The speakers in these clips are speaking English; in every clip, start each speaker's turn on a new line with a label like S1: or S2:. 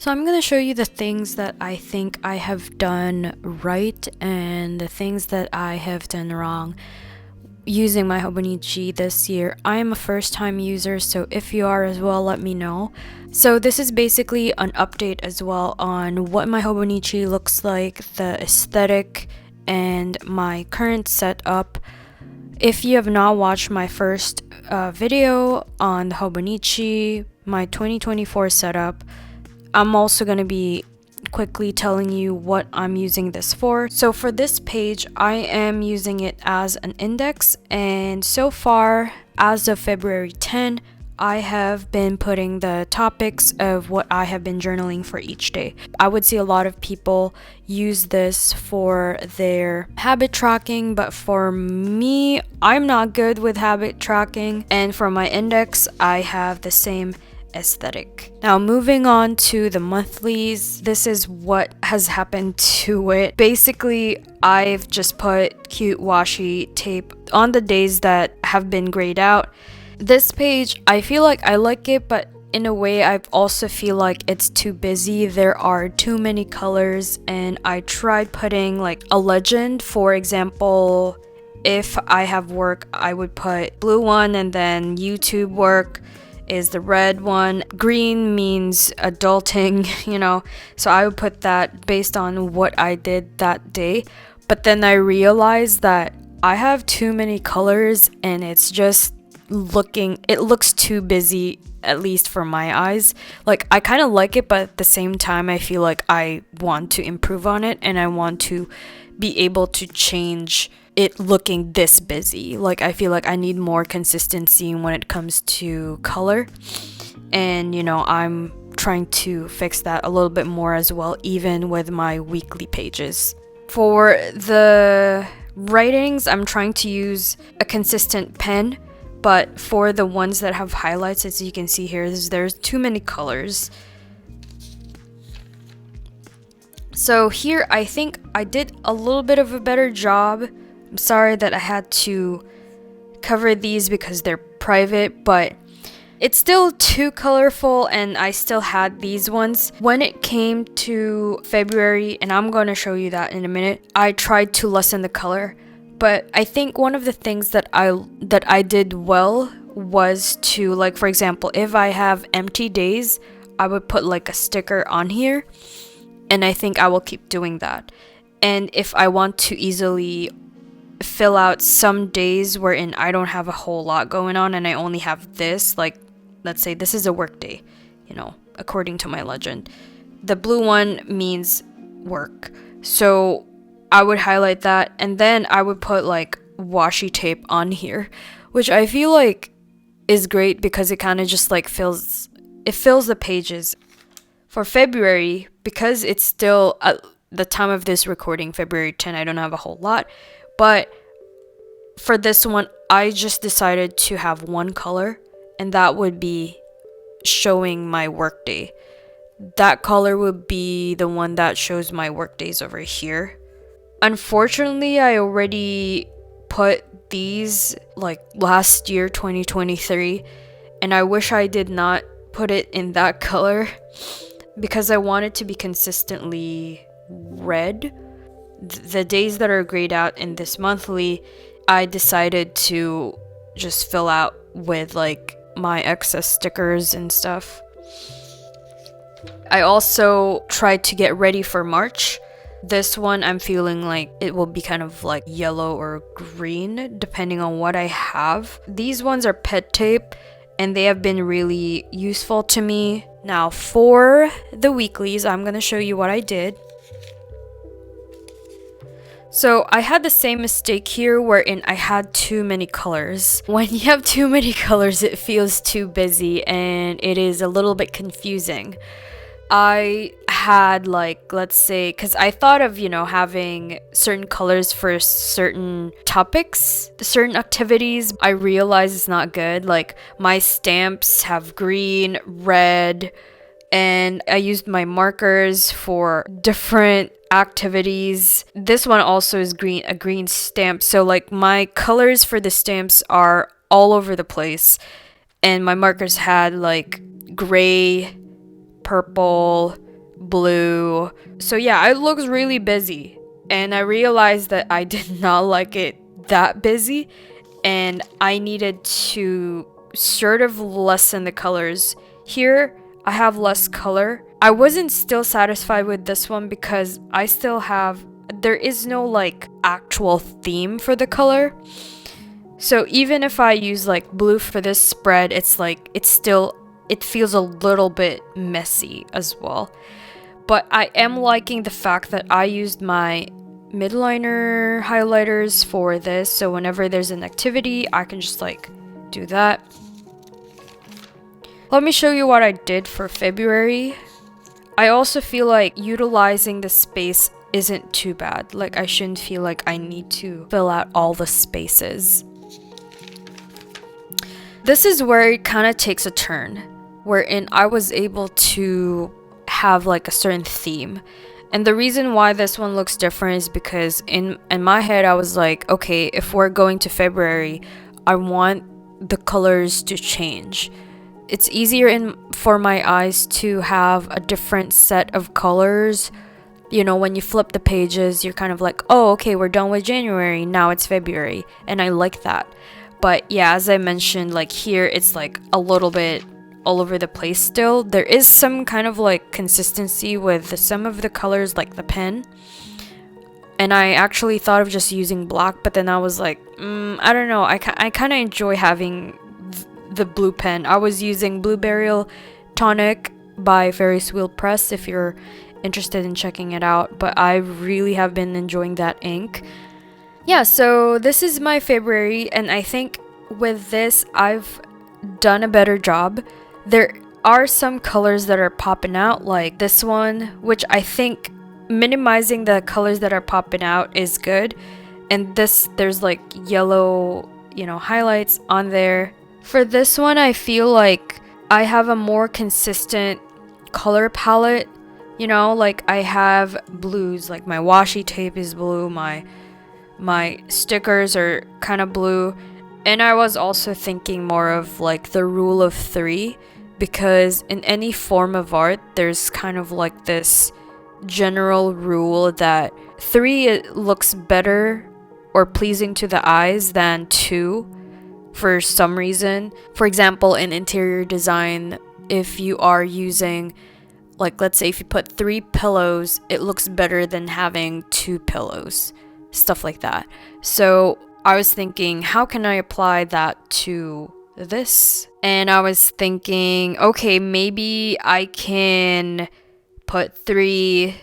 S1: So I'm going to show you the things that I think I have done right and the things that I have done wrong using my Hobonichi this year. I am a first time user, so if you are as well, let me know. So this is basically an update as well on what my Hobonichi looks like, the aesthetic, and my current setup. If you have not watched my first video on the Hobonichi, my 2024 setup, I'm also going to be quickly telling you what I'm using this for. So for this page, I am using it as an index, and so far, as of February 10, I have been putting the topics of what I have been journaling for each day. I would see a lot of people use this for their habit tracking, but for me, I'm not good with habit tracking, and for my index, I have the same aesthetic. Now moving on to the monthlies, this is what has happened to it. Basically, I've just put cute washi tape on the days that have been grayed out. This page, I feel like I like it, but in a way I also feel like it's too busy. There are too many colors, and I tried putting like a legend. For example, if I have work, I would put blue one, and then YouTube work is the red one. Green means adulting, so I would put that based on what I did that day. But then I realized that I have too many colors, and it looks too busy, at least for my eyes. Like, I kind of like it, but at the same time I feel like I want to improve on it, and I want to be able to change it looking this busy. Like, I feel like I need more consistency when it comes to color, and I'm trying to fix that a little bit more as well, even with my weekly pages. For the writings, I'm trying to use a consistent pen, but for the ones that have highlights, as you can see here, there's too many colors. So here, I think I did a little bit of a better job. I'm sorry that I had to cover these because they're private, but it's still too colorful, and I still had these ones. When it came to February, and I'm going to show you that in a minute, I tried to lessen the color. But I think one of the things that I did well was to, like, for example, if I have empty days, I would put like a sticker on here, and I think I will keep doing that. And if I want to easily fill out some days wherein I don't have a whole lot going on and I only have this, like, let's say this is a work day, according to my legend. The blue one means work. So I would highlight that, and then I would put like washi tape on here, which I feel like is great because it kind of just like fills the pages. For February, because it's still at the time of this recording, February 10, I don't have a whole lot. But for this one, I just decided to have one color, and that would be showing my workday. That color would be the one that shows my workdays over here. Unfortunately, I already put these like last year, 2023, and I wish I did not put it in that color because I want it to be consistently red. The days that are grayed out in this monthly, I decided to just fill out with like my excess stickers and stuff. I also tried to get ready for March. This one, I'm feeling like it will be kind of like yellow or green depending on what I have. These ones are pet tape, and they have been really useful to me. Now for the weeklies, I'm going to show you what I did. So I had the same mistake here wherein I had too many colors. When you have too many colors, it feels too busy and it is a little bit confusing. I had like, let's say, because I thought of, having certain colors for certain topics, certain activities. I realized it's not good. Like, my stamps have green, red, and I used my markers for different activities. This one also is a green stamp. So like my colors for the stamps are all over the place, and my markers had like gray, purple, blue. So yeah, it looks really busy. And I realized that I did not like it that busy. And I needed to sort of lessen the colors. Here, I have less color. I wasn't still satisfied with this one because I still have, there is no like actual theme for the color. So even if I use like blue for this spread, it's like, it feels a little bit messy as well. But I am liking the fact that I used my midliner highlighters for this, so whenever there's an activity, I can just like do that. Let me show you what I did for February. I also feel like utilizing the space isn't too bad. Like, I shouldn't feel like I need to fill out all the spaces. This is where it kind of takes a turn, wherein I was able to have like a certain theme. And the reason why this one looks different is because in my head I was like, okay, if we're going to February, I want the colors to change. It's easier for my eyes to have a different set of colors. You know, when you flip the pages, you're kind of like, oh, okay, we're done with January, now it's February. And I like that. But yeah, as I mentioned, like here, it's like a little bit all over the place still. There is some kind of like consistency with some of the colors, like the pen. And I actually thought of just using black, but then I was like, I don't know. I kind of enjoy having the blue pen. I was using Blueberry Tonic by Ferris Wheel Press if you're interested in checking it out. But I really have been enjoying that ink. Yeah, so this is my February, and I think with this, I've done a better job. There are some colors that are popping out, like this one, which I think minimizing the colors that are popping out is good. And there's like yellow, highlights on there. For this one, I feel like I have a more consistent color palette. Like I have blues, like my washi tape is blue, my stickers are kind of blue. And I was also thinking more of like the rule of 3, because in any form of art, there's kind of like this general rule that 3 looks better or pleasing to the eyes than 2 for some reason. For example, in interior design, if you are using, like, let's say if you put 3 pillows, it looks better than having 2 pillows, stuff like that. So I was thinking, how can I apply that to this? And I was thinking, okay, maybe I can put 3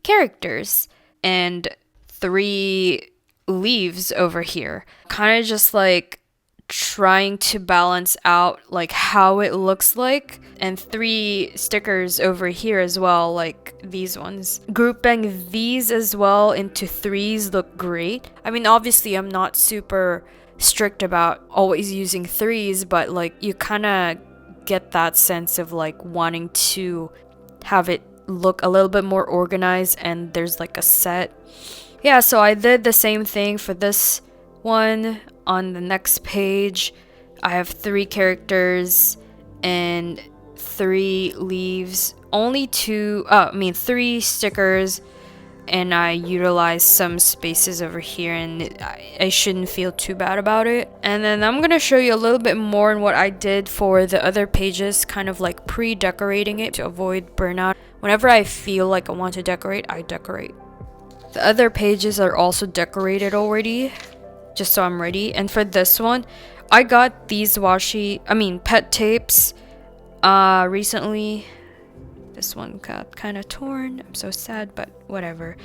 S1: characters and 3 leaves over here. Kind of just like trying to balance out like how it looks like, and 3 stickers over here as well, like these ones. Grouping these as well into 3s look great. I mean, obviously I'm not super strict about always using 3s, but like you kind of get that sense of like wanting to have it look a little bit more organized and there's like a set. Yeah, so I did the same thing for this one. On the next page, I have 3 characters and 3 leaves, 3 stickers, and I utilized some spaces over here, and I shouldn't feel too bad about it. And then I'm gonna show you a little bit more on what I did for the other pages, kind of like pre-decorating it to avoid burnout. Whenever I feel like I want to decorate, I decorate. The other pages are also decorated already, just so I'm ready. And for this one, I got these pet tapes recently. This one got kind of torn. I'm so sad, but whatever.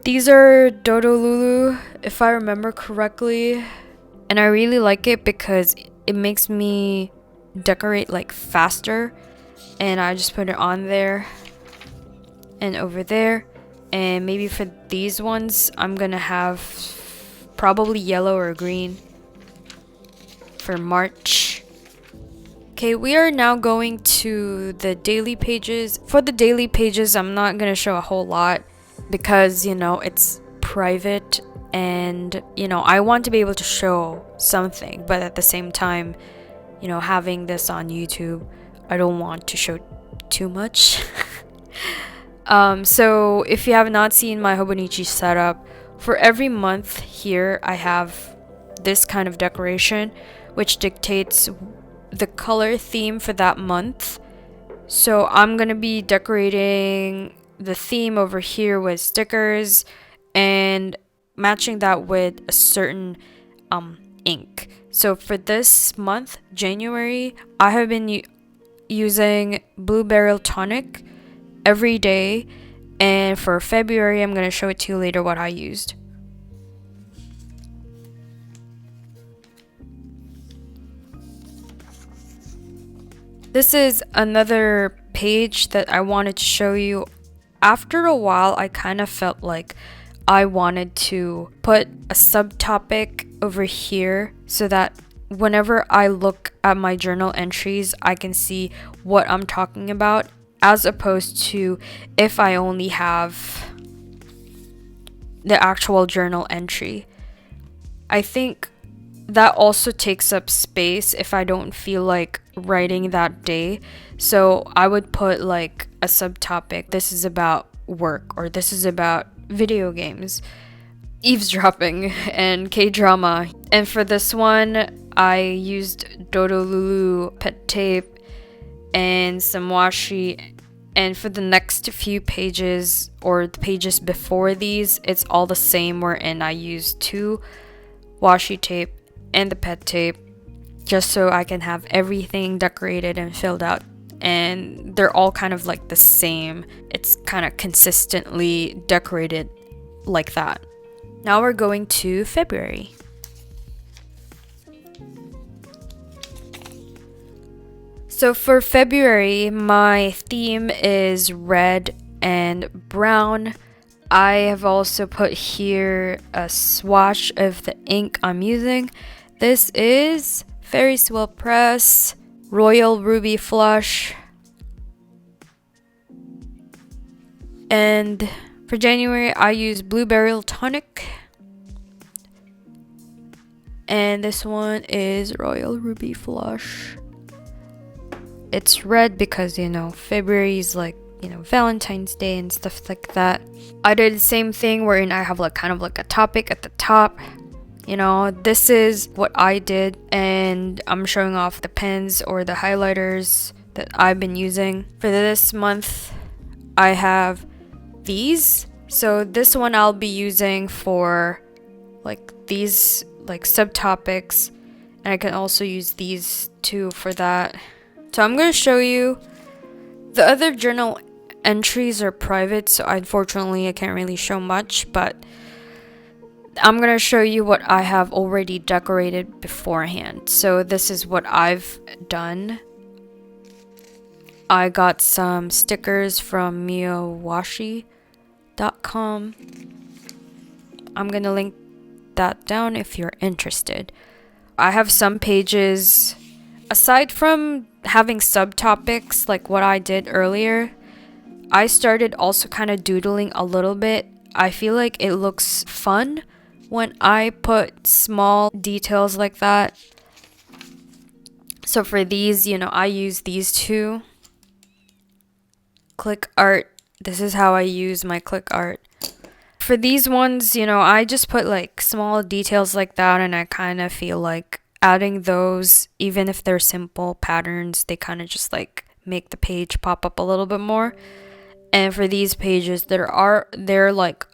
S1: These are Dodo Lulu, if I remember correctly. And I really like it because it makes me decorate like faster. And I just put it on there and over there. And maybe for these ones, I'm gonna have probably yellow or green for March. Okay, we are now going to the daily pages. For the daily pages, I'm not gonna show a whole lot because, it's private and, I want to be able to show something, but at the same time, having this on YouTube, I don't want to show too much. So if you have not seen my Hobonichi setup, for every month here I have this kind of decoration which dictates the color theme for that month. So I'm gonna be decorating the theme over here with stickers and matching that with a certain ink. So for this month, January, I have been using Blueberry Tonic every day, and for February, I'm going to show it to you later what I used. This is another page that I wanted to show you. After a while, I kind of felt like I wanted to put a subtopic over here so that whenever I look at my journal entries, I can see what I'm talking about, as opposed to if I only have the actual journal entry. I think that also takes up space if I don't feel like writing that day. So I would put like a subtopic. This is about work, or this is about video games, eavesdropping, and K-drama. And for this one, I used Dodolulu pet tape and some washi. And for the next few pages, or the pages before these, it's all the same, wherein I used 2 washi tape and the pet tape, just so I can have everything decorated and filled out. And they're all kind of like the same. It's kind of consistently decorated like that. Now we're going to February. So for February, my theme is red and brown. I have also put here a swatch of the ink I'm using. This is Ferris Wheel Press Royal Ruby Flush. And for January, I use Blueberry Tonic. And this one is Royal Ruby Flush. It's red because, February is like, Valentine's Day and stuff like that. I did the same thing wherein I have like kind of like a topic at the top. This is what I did, and I'm showing off the pens or the highlighters that I've been using. For this month, I have these. So this one I'll be using for like these like subtopics, and I can also use these too for that. So I'm going to show you. The other journal entries are private, so unfortunately I can't really show much, but I'm going to show you what I have already decorated beforehand. So this is what I've done. I got some stickers from miyowashi.com. I'm going to link that down if you're interested. I have some pages, aside from having subtopics like what I did earlier, I started also kind of doodling a little bit. I feel like it looks fun when I put small details like that. So for these, I use these 2. Click art. This is how I use my click art. For these ones, I just put like small details like that, and I kind of feel like adding those, even if they're simple patterns, they kind of just like make the page pop up a little bit more. And for these pages, they're like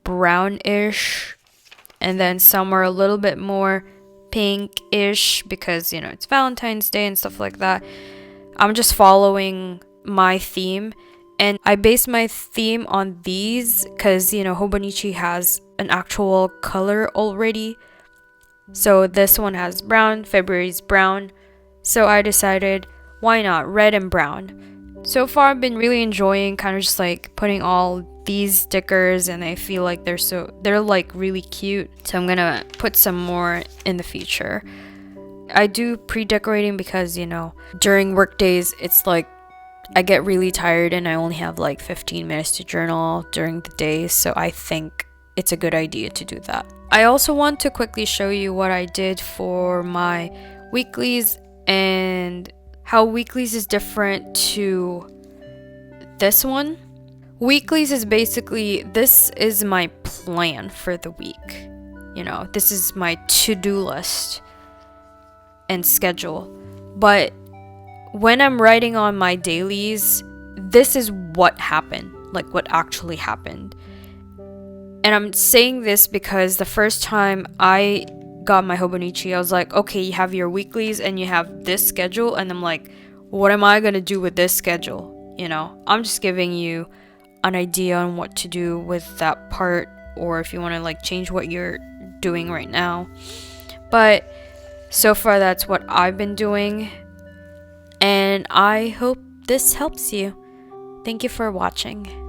S1: brownish, and then some are a little bit more pink-ish because it's Valentine's Day and stuff like that. I'm just following my theme, and I base my theme on these because Hobonichi has an actual color already. So this one has brown, February's brown. So I decided, why not red and brown? So far I've been really enjoying kind of just like putting all these stickers, and I feel like they're like really cute. So I'm gonna put some more in the future. I do pre-decorating because during work days it's like I get really tired and I only have like 15 minutes to journal during the day, so I think it's a good idea to do that. I also want to quickly show you what I did for my weeklies and how weeklies is different to this one. Weeklies is basically, this is my plan for the week. You know, this is my to-do list and schedule. But when I'm writing on my dailies, this is what happened, like what actually happened. And I'm saying this because the first time I got my Hobonichi, I was like, okay, you have your weeklies and you have this schedule. And I'm like, what am I going to do with this schedule? You know, I'm just giving you an idea on what to do with that part, or if you want to like change what you're doing right now. But so far that's what I've been doing, and I hope this helps you. Thank you for watching.